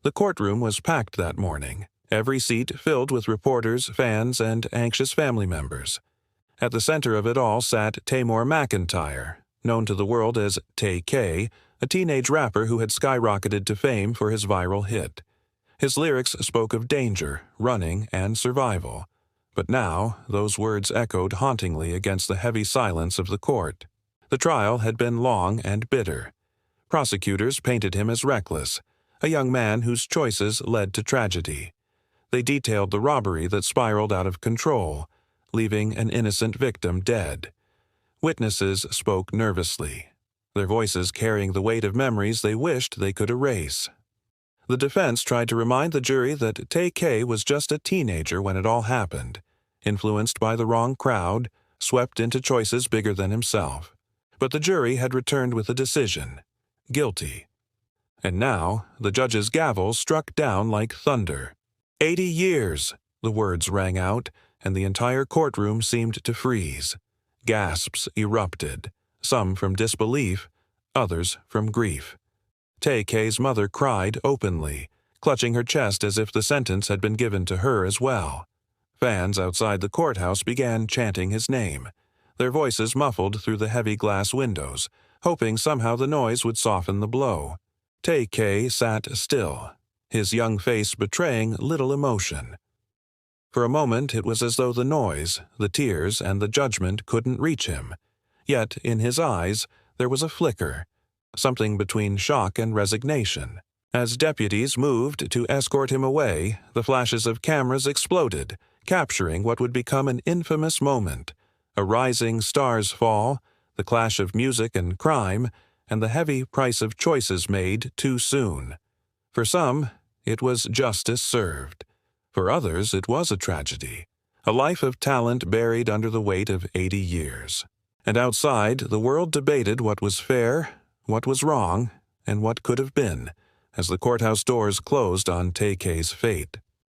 The courtroom was packed that morning, every seat filled with reporters, fans, and anxious family members. At the center of it all sat Tamor McIntyre, known to the world as Tay-K, a teenage rapper who had skyrocketed to fame for his viral hit. His lyrics spoke of danger, running, and survival. But now, those words echoed hauntingly against the heavy silence of the court. The trial had been long and bitter. Prosecutors painted him as reckless, a young man whose choices led to tragedy. They detailed the robbery that spiraled out of control, leaving an innocent victim dead. Witnesses spoke nervously, their voices carrying the weight of memories they wished they could erase. The defense tried to remind the jury that TayK was just a teenager when it all happened, influenced by the wrong crowd, swept into choices bigger than himself. But the jury had returned with a decision: guilty. And now, the judge's gavel struck down like thunder. 80 years, the words rang out, and the entire courtroom seemed to freeze. Gasps erupted, some from disbelief, others from grief. TayK's mother cried openly, clutching her chest as if the sentence had been given to her as well. Fans outside the courthouse began chanting his name, their voices muffled through the heavy glass windows, hoping somehow the noise would soften the blow. TayK sat still, his young face betraying little emotion. For a moment it was as though the noise, the tears, and the judgment couldn't reach him. Yet in his eyes there was a flicker, something between shock and resignation. As deputies moved to escort him away, the flashes of cameras exploded, capturing what would become an infamous moment: a rising star's fall, the clash of music and crime, and the heavy price of choices made too soon. For some, it was justice served. For others, it was a tragedy, a life of talent buried under the weight of 80 years. And outside, the world debated what was fair, what was wrong, and what could have been, as the courthouse doors closed on TayK's fate.